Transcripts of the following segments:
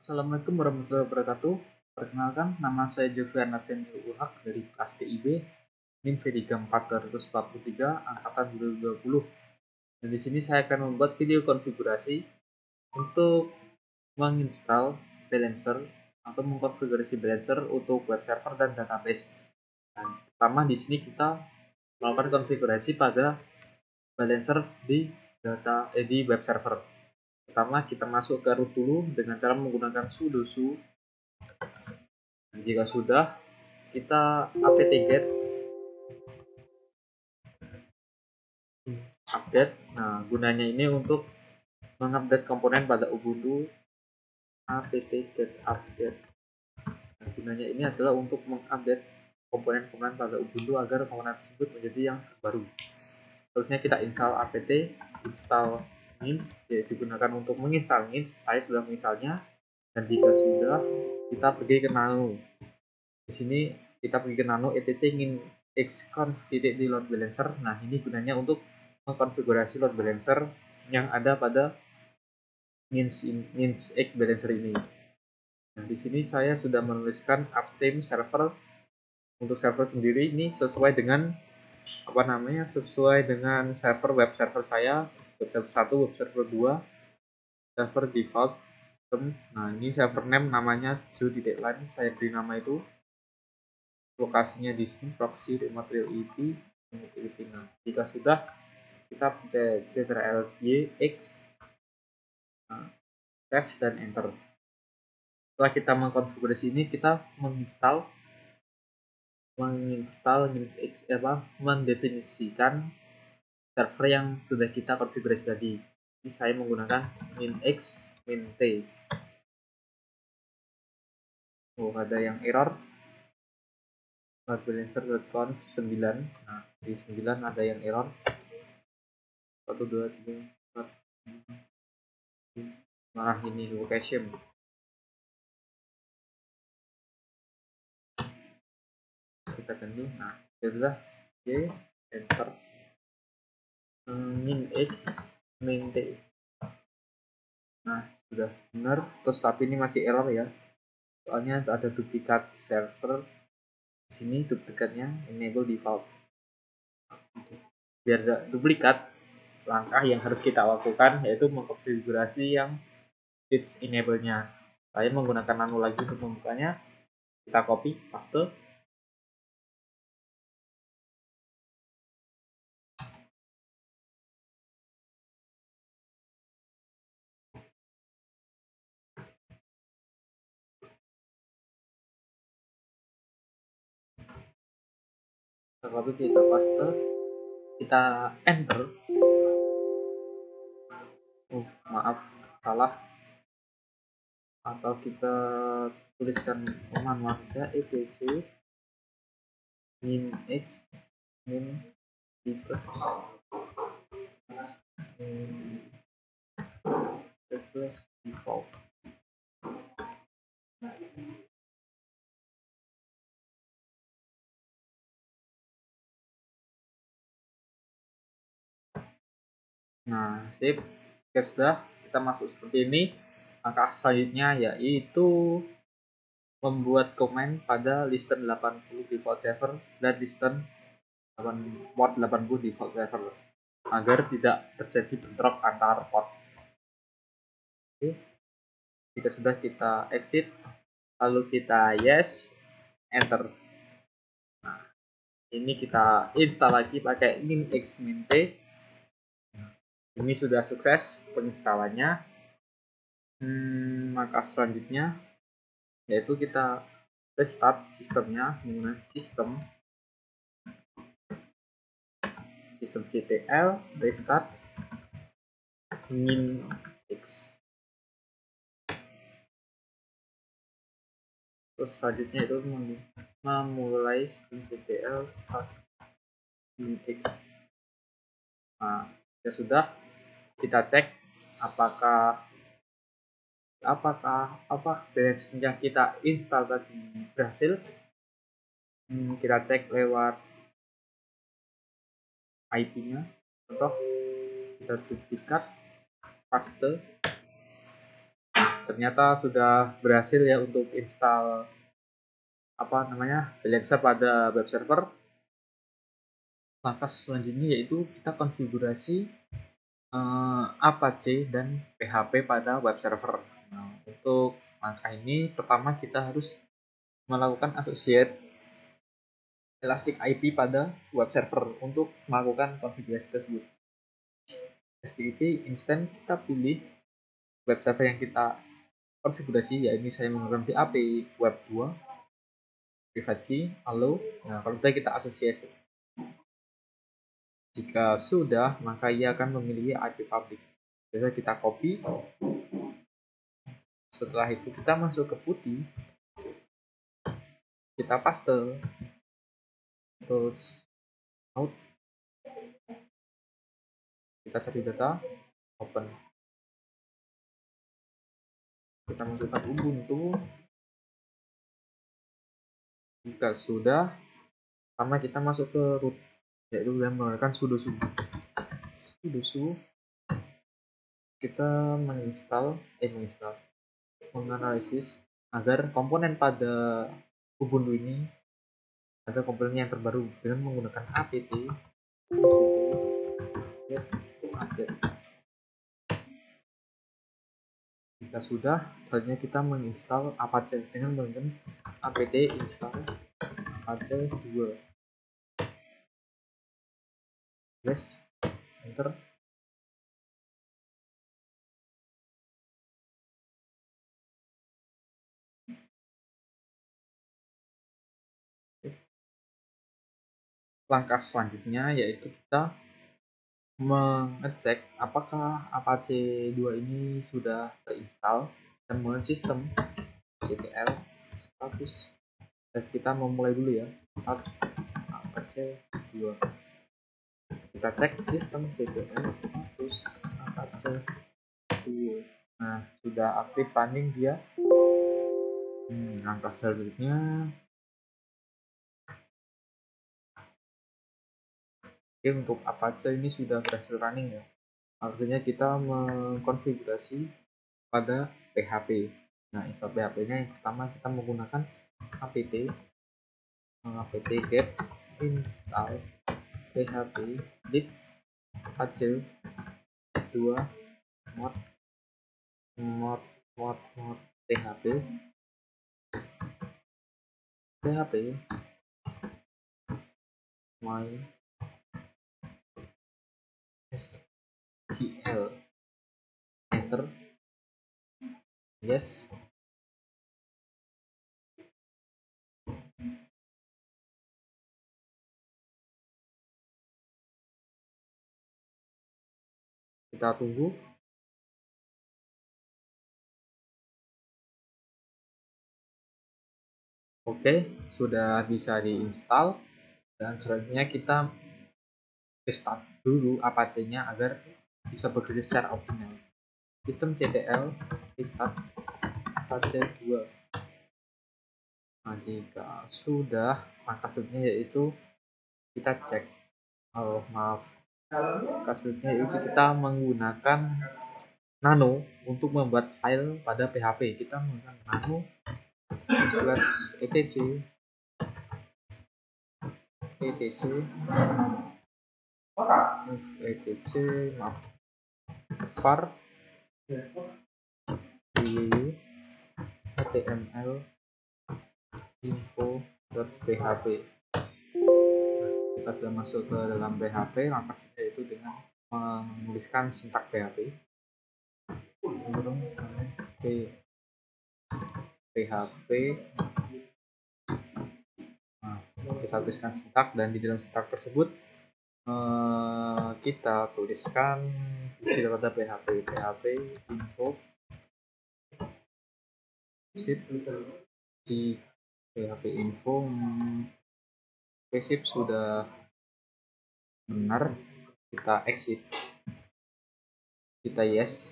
Assalamualaikum warahmatullahi wabarakatuh. Perkenalkan, nama saya Jofrian Nathaniel Uhak dari kelas TIB, NIM V34243, angkatan 2020. Dan di sini saya akan membuat video konfigurasi untuk menginstal balancer atau mengkonfigurasi balancer untuk web server dan database. Dan pertama di sini kita melakukan konfigurasi pada balancer di web server. Pertama kita masuk ke root dulu dengan cara menggunakan sudo su. Dan jika sudah, kita apt-get update. Nah, gunanya ini untuk mengupdate komponen pada Ubuntu apt-get update. Nah, gunanya ini adalah untuk mengupdate komponen-komponen pada Ubuntu agar komponen tersebut menjadi yang terbaru. Terusnya kita install apt install means, yaitu digunakan untuk menginstal means. Saya sudah menginstalnya, dan jika sudah, kita pergi ke nano. Di sini kita pergi ke nano etc xconf.d load balancer. Nah, ini gunanya untuk mengkonfigurasi load balancer yang ada pada X balancer ini. Nah, di sini saya sudah menuliskan upstream server. Untuk server sendiri ini sesuai dengan sesuai dengan server web server saya, web server 1, web server 2, server default system. Nah, ini server name namanya jo.line, saya beri nama itu. Lokasinya di sini proxy material IP. Nah, jika sudah, kita pencet Ctrl X, save dan enter. Setelah kita mengkonfigurasi ini, kita mendefinisikan server yang sudah kita konfigurasi tadi. Ini saya menggunakan min-x min-t. Oh, ada yang error. Balancer.conf 9. Nah, di 9 ada yang error. 1 2 3 4 5. Nah, ini location. Kita ganti. Nah, sudah. Yes, enter. Min-x min-t. Nah, sudah benar. Terus tapi ini masih error ya, soalnya ada duplikat server. Di sini duplikatnya enable default. Biar tidak duplikat, langkah yang harus kita lakukan yaitu mengkonfigurasi yang fix enable-nya. Saya menggunakan nano lagi untuk membukanya. Kita copy, paste. Kita copy, kita paste, kita enter. Maaf, salah. Atau kita tuliskan manual saja, etc min-x min equals default. Nah, sip. Jika sudah, kita masuk seperti ini. Langkah selanjutnya yaitu membuat komen pada listen 80 default server dan listen port 80 default server agar tidak terjadi bentrok antar port. Oke. Jika sudah, kita exit, lalu kita yes, enter. Nah, ini kita install lagi pakai min-x min-t. Ini sudah sukses penginstalannya. Maka selanjutnya yaitu kita restart sistemnya menggunakan sistem ctl restart min-x. Terus selanjutnya itu memulai ctl start min-x. Nah, ya sudah, kita cek apakah balance yang kita install tadi berhasil. Kita cek lewat IP-nya, contoh kita duplikat, paste, ternyata sudah berhasil ya untuk install Balancer pada web server. Langkah selanjutnya yaitu kita konfigurasi Apache dan PHP pada web server. Nah, untuk langkah ini pertama kita harus melakukan associate Elastic IP pada web server untuk melakukan konfigurasi tersebut. Elastic IP instant kita pilih web server yang kita konfigurasi, ya ini saya menggunakan PHP web 2 private key allow. Nah, kalau kita asosiasi, jika sudah maka ia akan memiliki IP public. Biasa kita copy, setelah itu kita masuk ke putih, kita paste, terus out, kita cari data, open, kita masukkan Ubuntu. Jika sudah, pertama kita masuk ke root, yaitu yang menggunakan sudo su. Kita menganalisis agar komponen pada Ubuntu ini ada komponen yang terbaru dengan menggunakan apt update. Jika sudah, selanjutnya kita menginstal Apache dengan menggunakan apt install Apache 2. Yes, enter. Langkah selanjutnya yaitu kita mengecek apakah Apache 2 ini sudah terinstall dan menggunakan sistem ctl status. Dan kita memulai dulu ya, start Apache 2. Kita cek sistem ctl status Apache 2. Nah, sudah aktif running dia. Langkah selanjutnya, untuk Apache ini sudah berhasil running ya. Artinya kita mengkonfigurasi pada PHP. Nah, install PHP-nya yang pertama kita menggunakan apt get install php lib apache 2 mod php my SQL, enter. Yes, kita tunggu. Oke, sudah bisa diinstal, dan selanjutnya kita restart dulu Apache-nya agar bisa bekerja secara optimal. Sistem ctl restart Apache 2. Nah, jika sudah, maka selanjutnya yaitu kita cek. Kasusnya yaitu kita menggunakan nano untuk membuat file pada PHP. Kita menggunakan nano /etc var html info.php. Kita sudah masuk ke dalam PHP. Langkahnya yaitu dengan menuliskan sintak PHP. PHP. Nah, kita tuliskan sintak, dan di dalam sintak tersebut kita tuliskan isi daripada PHP info di PHP info basic sudah benar, kita exit, kita yes,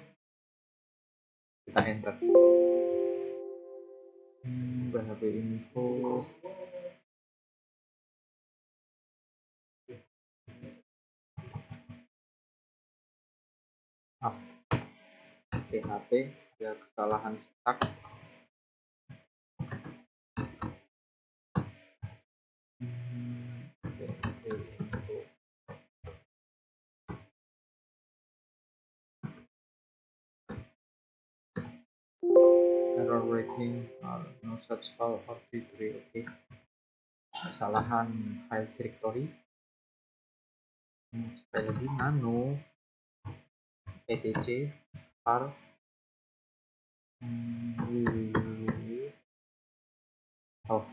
kita enter. PHP info PHP ya kesalahan stuck. Error rating no such file or directory. Oke. Kesalahan file directory. Sekali lagi nano etc var oh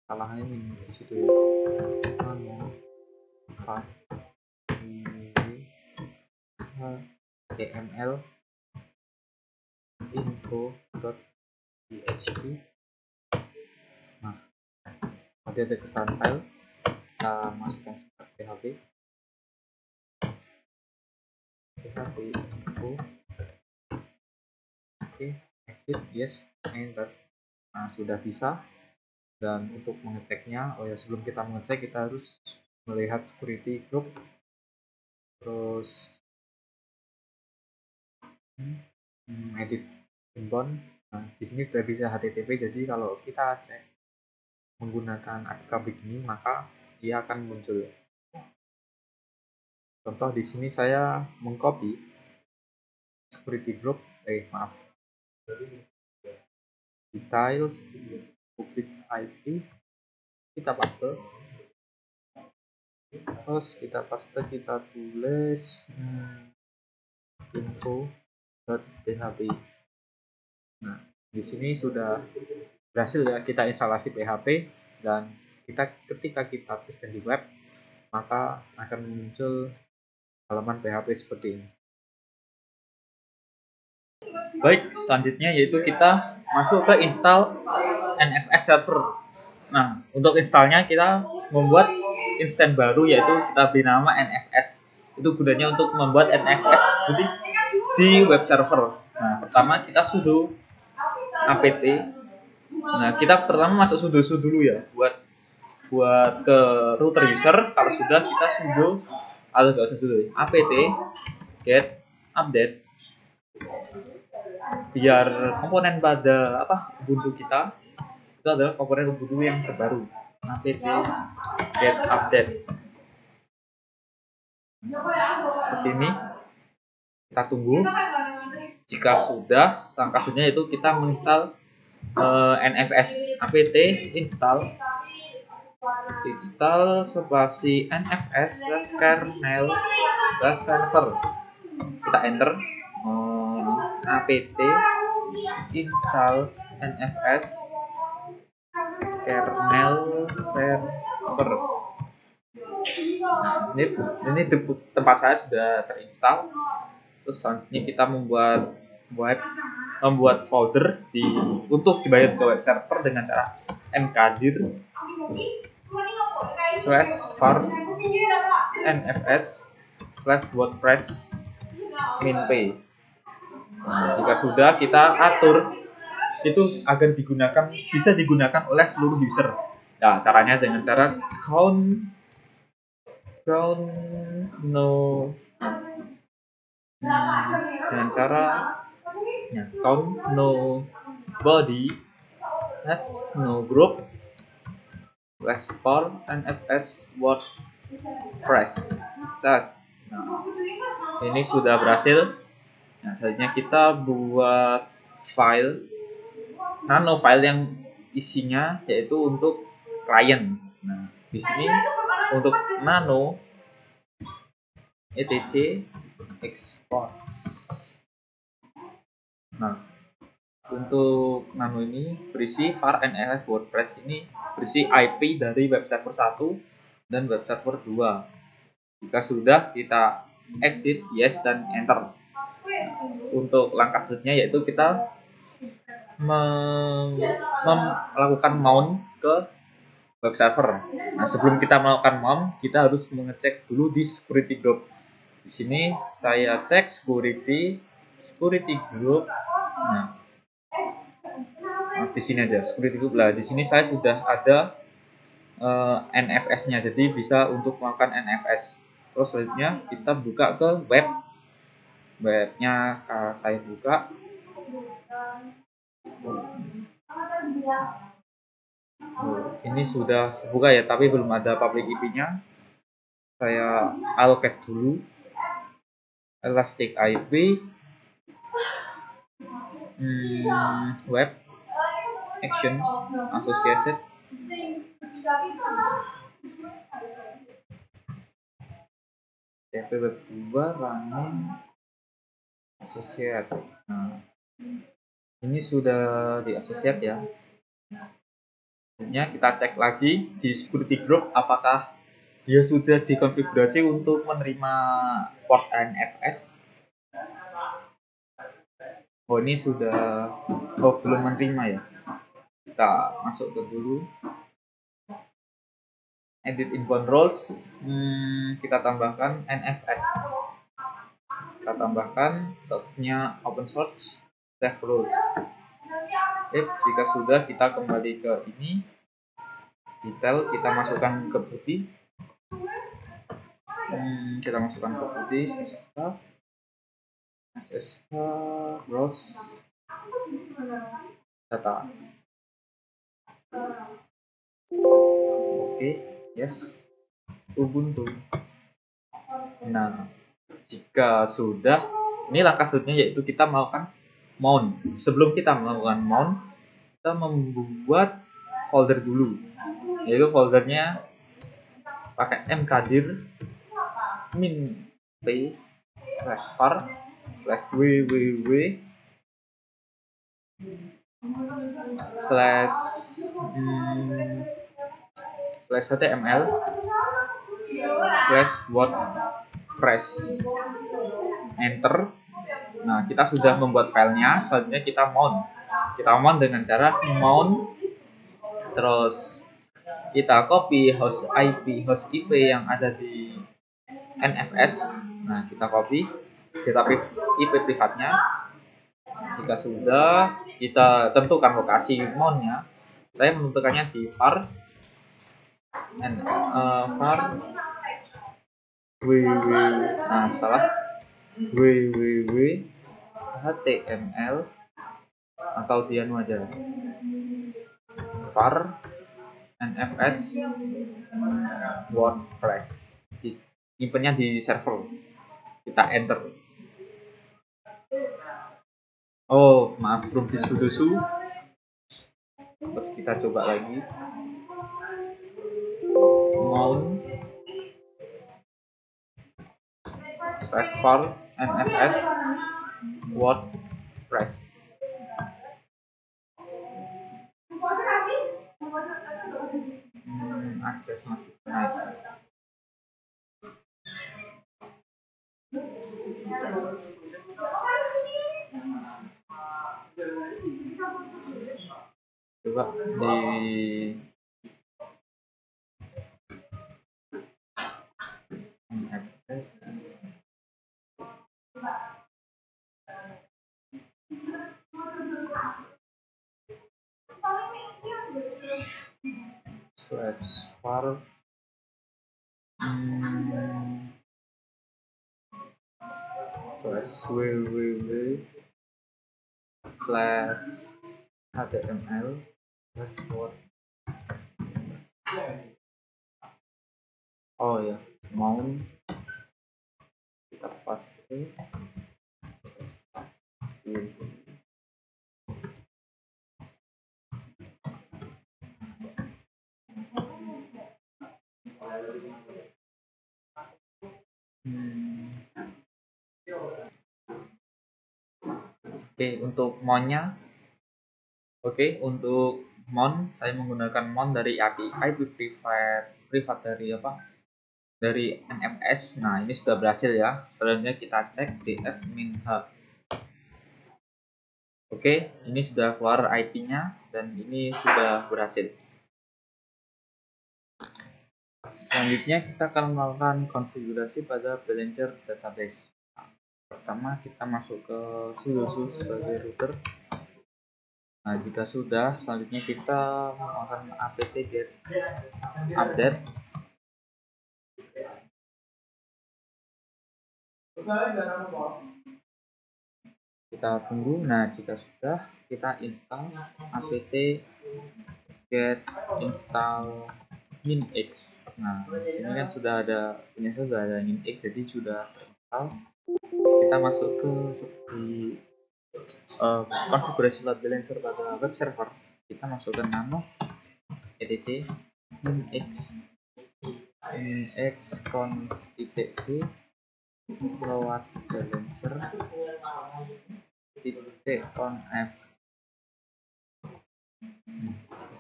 salahnya ini di situ ya, nano var html info.php. Nah, nanti ada kesalahan file, kita masukkan seperti php info. Oke, exit, yes, enter. Nah, sudah bisa. Dan untuk mengeceknya, oh ya, sebelum kita mengecek kita harus melihat security group, terus edit inbound. Nah, di sini sudah bisa HTTP, jadi kalau kita cek menggunakan APK begini maka dia akan muncul. Contoh di sini saya mengcopy security group, details public IP, kita paste, terus kita tulis info.php. Nah, di sini sudah berhasil ya kita instalasi PHP, dan ketika kita testing di web maka akan muncul halaman PHP seperti ini. Baik, selanjutnya yaitu kita masuk ke install NFS server. Nah, untuk installnya kita membuat instance baru, yaitu kita beri nama NFS. Itu gunanya untuk membuat NFS di web server. Nah, pertama kita sudo apt. Nah, kita pertama masuk sudo dulu ya, buat ke router user. Kalau sudah, kita sudo atau nggak usah sudo, apt get update, biar komponen pada Ubuntu kita itu adalah komponen Ubuntu yang terbaru, apt get update. Seperti ini, kita tunggu. Jika sudah, langkah selanjutnya itu kita menginstal NFS. apt install spasi nfs kernel server. Kita enter. Apt install nfs kernel server. Nah, ini tempat saya sudah terinstall. Terus selanjutnya kita membuat folder untuk dibayar ke web server dengan cara mkdir /var nfs /wordpress minp. Nah, jika sudah, kita atur itu agar bisa digunakan oleh seluruh user. Nah, caranya dengan cara count no body no group /for nfs wordpress. Nah, ini sudah berhasil. Nah, selanjutnya kita buat nano file yang isinya yaitu untuk klien. Nah, di sini untuk nano etc export. Nah, untuk nano ini berisi var nfs wordpress, ini berisi IP dari web server 1 dan web server 2. Jika sudah, kita exit, yes, dan enter. Untuk langkah selanjutnya yaitu kita melakukan mount ke web server. Nah, sebelum kita melakukan mount, kita harus mengecek dulu di security group. Di sini saya cek security group. Nah, di sini aja security group lah. Di sini saya sudah ada NFS-nya, jadi bisa untuk melakukan NFS. Terus selanjutnya kita buka ke webnya. Saya buka. Ini sudah buka ya, tapi belum ada public IP-nya. Saya allocate dulu. Elastic IP, web, action, associated. TP web 2 running associate. Nah, ini sudah di associate ya. Selanjutnya kita cek lagi di security group apakah dia sudah dikonfigurasi untuk menerima port NFS. Oh, ini sudah belum menerima ya. Kita masuk ke dulu. Edit inbound roles, kita tambahkan NFS. Kita tambahkan source-nya open source, save rules. Jika sudah, kita kembali ke ini, detail, kita masukkan ke putih. Kita masukkan ke putih, SSH, browse, data. Oke, yes, Ubuntu. Nah, jika sudah, ini langkah selanjutnya yaitu kita melakukan mount. Sebelum kita melakukan mount, kita membuat folder dulu, yaitu foldernya pakai mkdir min p /var /www /html /wordpress, enter. Nah, kita sudah membuat filenya. Selanjutnya kita mount dengan cara mount, terus kita copy host IP yang ada di NFS. Nah, kita copy IP privatnya. Jika sudah, kita tentukan lokasi mountnya. Saya menentukannya di var www html atau dianu aja, var nfs wordpress, nyimpennya di server. Kita enter. Oh, maaf, belum disu-dusu. Terus kita coba lagi, mount /var nfs wordpress. Akses masih naik. Coba di /var /www /html /word. Oh ya, mount kita paste. Oke, untuk mountnya, untuk mount saya menggunakan mount dari API IP privat dari NFS. Nah, ini sudah berhasil ya. Selanjutnya kita cek df min h. Oke, ini sudah keluar IP-nya dan ini sudah berhasil. Selanjutnya kita akan melakukan konfigurasi pada Behringer database. Pertama kita masuk ke sudo sebagai router. Nah, jika sudah, selanjutnya kita melakukan apt-get update. Kita tunggu. Nah, jika sudah, kita install apt get install minx. Nah, di sini kan sudah ada minx, jadi sudah terinstall. Kita masuk ke seperti konfigurasi load balancer pada web server. Kita masukkan nano etc minx conf.d load balancer .conf.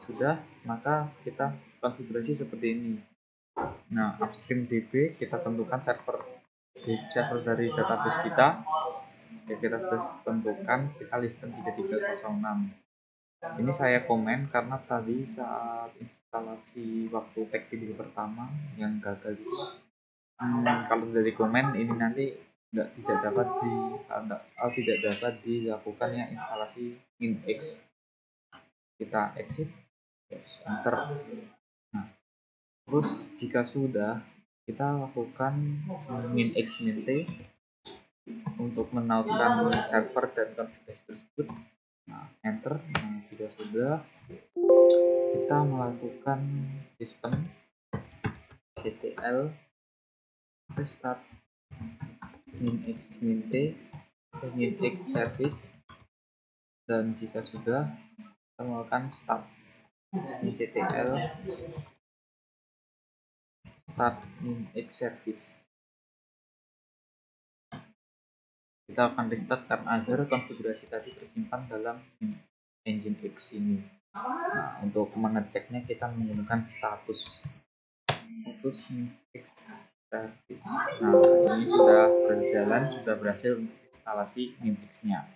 Sudah, maka kita konfigurasi seperti ini. Nah, upstream DB kita tentukan server dari database kita. Jika kita sudah tentukan, kita listen 3306. Ini saya komen karena tadi saat instalasi waktu tag pertama yang gagal itu, kalau dari komen ini nanti tidak dapat dilakukan ya instalasi minx. Kita exit, yes, enter. Nah, terus jika sudah, kita lakukan minx mint untuk menautkan server dan konfigurasi tersebut. Nah, enter. Nah, jika sudah, kita melakukan sistem ctl restart minx mint minx service, dan jika sudah, kita melakukan start ctl start minx service. Kita akan restart karena agar konfigurasi tadi tersimpan dalam Nginx ini. Nah, untuk mengeceknya kita menggunakan status minx service. Nah, ini sudah berjalan, sudah berhasil instalasi minx-nya.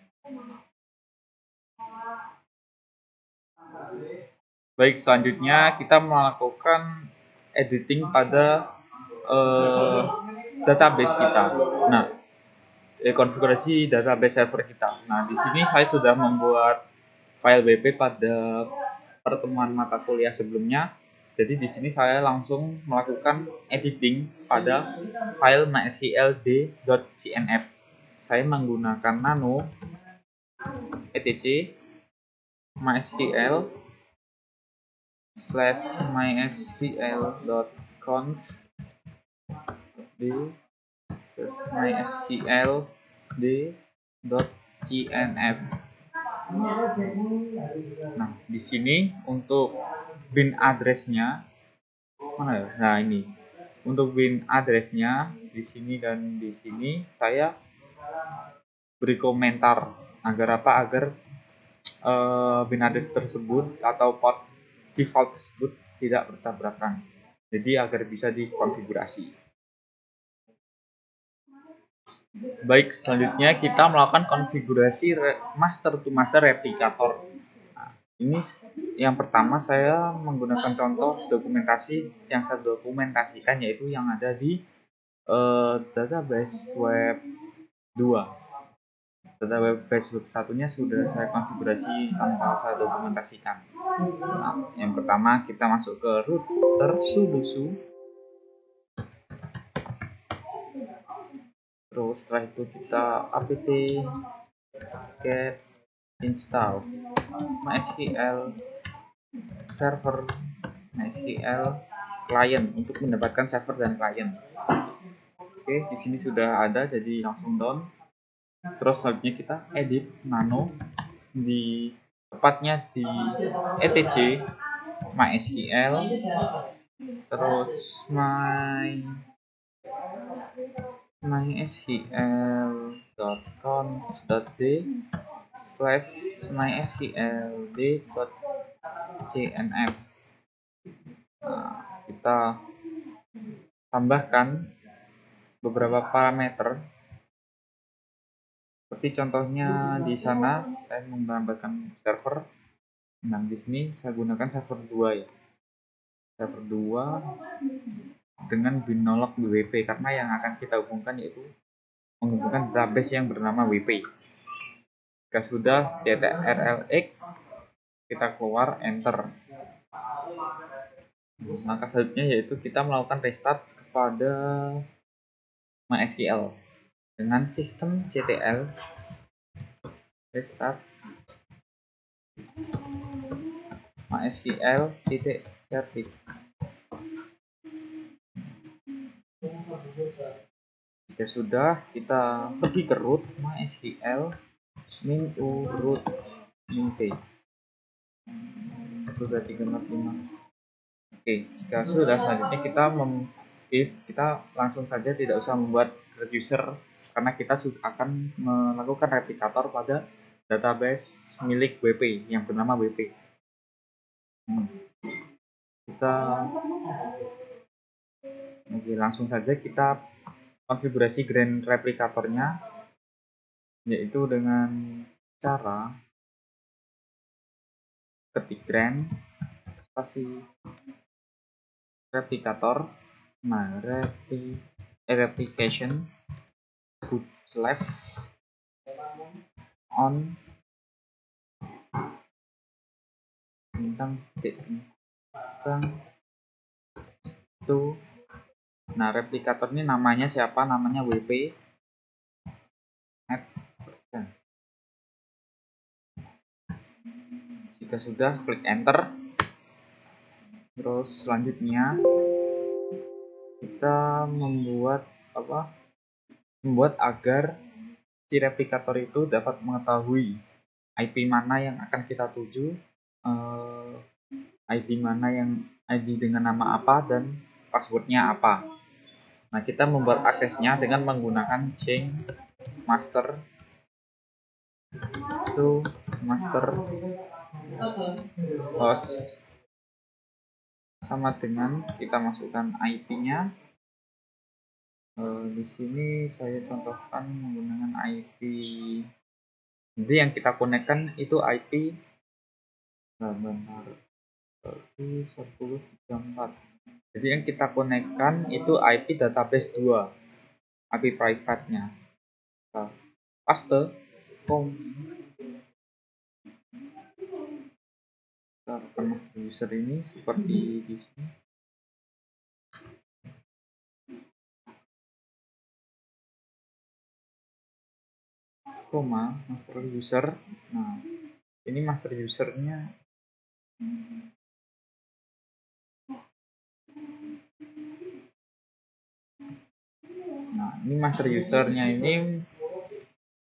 Baik, selanjutnya kita melakukan editing pada database kita. Nah, konfigurasi database server kita. Nah, di sini saya sudah membuat file WP pada pertemuan mata kuliah sebelumnya. Jadi di sini saya langsung melakukan editing pada file mysqld.cnf. Saya menggunakan nano etc mysql /mysql.conf mysqld.cnf. Nah, di sini untuk bin address-nya mana ya? Nah, ini untuk bin address-nya di sini dan di sini saya beri komentar agar bin address tersebut atau port default tersebut tidak bertabrakan. Jadi agar bisa dikonfigurasi. Baik, selanjutnya kita melakukan konfigurasi master to master replikator. Nah, ini yang pertama saya menggunakan contoh dokumentasi yang saya dokumentasikan, yaitu yang ada di database web 2. Database web satunya sudah saya konfigurasi tanpa saya dokumentasikan. Nah, yang pertama kita masuk ke router sudo. Terus setelah itu kita apt get install mysql server mysql client untuk mendapatkan server dan client. Oke, di sini sudah ada, jadi langsung down. Terus selanjutnya kita edit nano, di tepatnya di etc mysql terus mysql.conf.d/mysqld.cnf. Nah, kita tambahkan beberapa parameter seperti contohnya di sana saya menambahkan server. Nah, di sini saya gunakan server 2 ya. Server 2 dengan binolog WP karena yang akan kita hubungkan yaitu menghubungkan database yang bernama WP. Jika sudah ctrlx, kita keluar, enter. Maka selanjutnya yaitu kita melakukan restart kepada MySQL dengan sistem ctl restart mysql.service. Jika sudah, kita pergi ke root mysql min-u root min-p 1, 2, 3, 4, 5. Oke, jika sudah, selanjutnya kita langsung saja tidak usah membuat user karena kita akan melakukan replikator pada database milik WP yang bernama WP. Langsung saja kita konfigurasi grand replikatornya, yaitu dengan cara ketik grand spasi replikator, replication /on bintang itu. Nah, replikator ini namanya siapa? Namanya WP add persen. Jika sudah, klik enter. Terus selanjutnya kita membuat agar si replikator itu dapat mengetahui IP mana yang akan kita tuju, ID mana yang ID dengan nama apa, dan passwordnya apa. Nah, kita membuat aksesnya dengan menggunakan chain master to master host sama dengan kita masukkan IP-nya. Di sini saya contohkan menggunakan IP. Jadi yang kita konekkan itu IP 1034. Jadi yang kita konekkan itu IP database 2, IP private-nya. Paste, kita akan user ini seperti di sini. Koma master user. Nah, ini master usernya. Nah, ini master usernya ini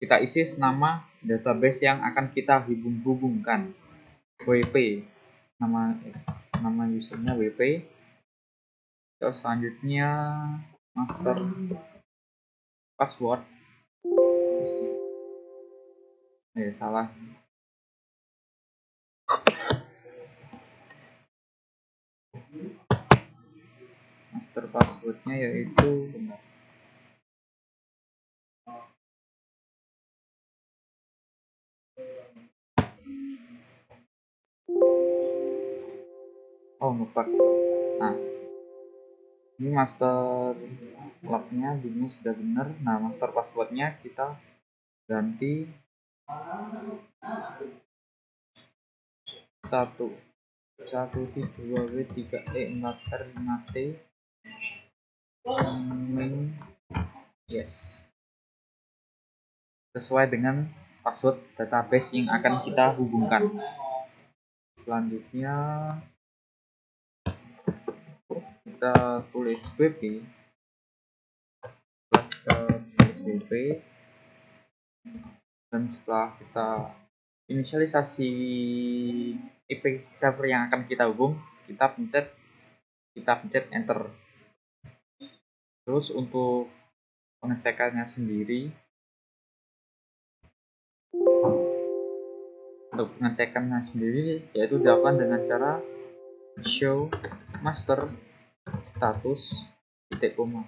kita isi nama database yang akan kita hubungkan, WP. Nama usernya WP. Terus selanjutnya master password. Salah. Master passwordnya yaitu lupa. Nah, ini master lognya ini sudah benar. Nah, master passwordnya kita ganti 112w3e4r5t min yes, sesuai dengan password database yang akan kita hubungkan. Selanjutnya kita tulis WP, dan setelah kita inisialisasi IP server yang akan kita hubung, kita pencet enter. Terus untuk pengecekannya sendiri, yaitu dilakukan dengan cara show master status titik koma.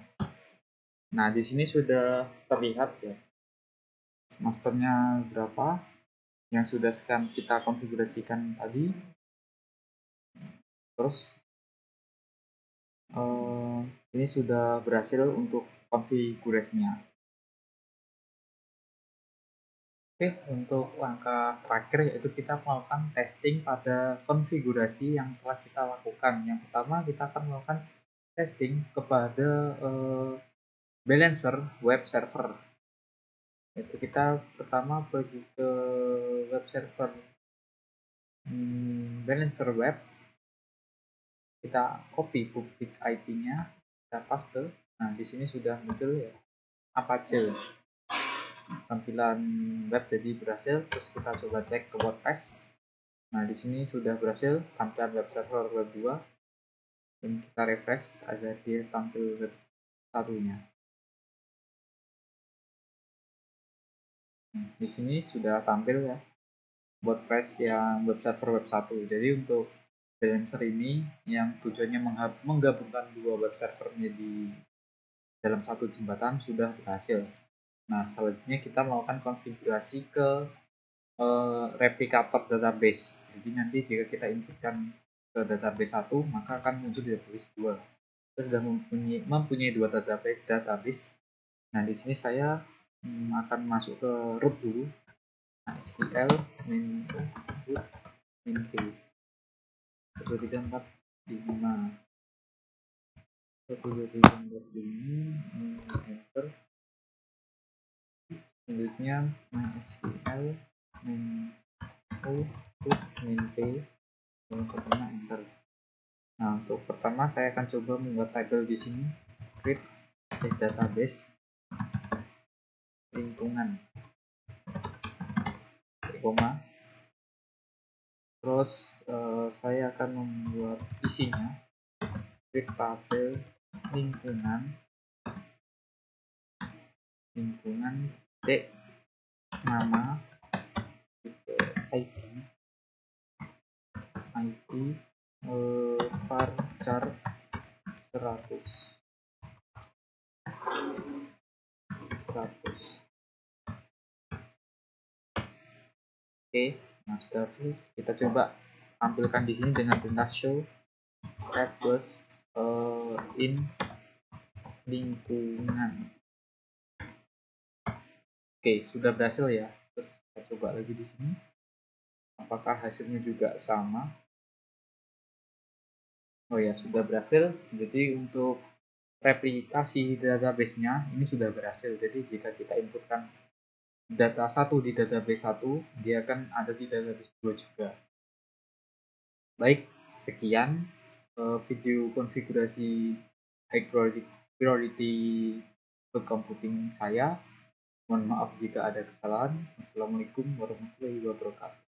Nah, di sini sudah terlihat ya masternya berapa yang sudah kita konfigurasikan tadi. Terus ini sudah berhasil untuk konfigurasinya. Oke, untuk langkah terakhir yaitu kita melakukan testing pada konfigurasi yang telah kita lakukan. Yang pertama, kita akan melakukan testing kepada balancer web server. Itu kita pertama pergi ke web server balancer web, kita copy public IP-nya, kita paste. Nah, di sini sudah muncul ya Apache tampilan web, jadi berhasil. Terus kita coba cek ke WordPress. Nah, di sini sudah berhasil tampilan web server web 2. Dan kita refresh agar dia tampil web satunya. Nah, di sini sudah tampil ya WordPress yang web server web 1. Jadi untuk balancer ini yang tujuannya menggabungkan dua web server di dalam satu jembatan sudah berhasil. Nah, selanjutnya kita melakukan konfigurasi ke replikator database. Jadi nanti jika kita inputkan ke database 1, maka akan muncul di database 2. Kita sudah mempunyai dua database. Nah, di sini saya akan masuk ke root dulu. Nah, SQL min root min p 1 3 4 5 1 2 3 4 5 enter. Selanjutnya MySQL min root min p yang pertama enter. Nah, untuk pertama saya akan coba membuat tabel di sini, create database lingkungan, koma. Terus saya akan membuat isinya, create tabel lingkungan d nama IP varchar 100. Oke, nah sudah kita coba tampilkan di sini dengan perintah show tables in lingkungan. Oke, sudah berhasil ya. Terus kita coba lagi di sini. Apakah hasilnya juga sama? Oh ya, sudah berhasil. Jadi untuk replikasi database-nya ini sudah berhasil. Jadi jika kita inputkan data 1 di database 1, dia akan ada di database 2 juga. Baik, sekian video konfigurasi high priority cloud computing saya. Mohon maaf jika ada kesalahan. Wassalamualaikum warahmatullahi wabarakatuh.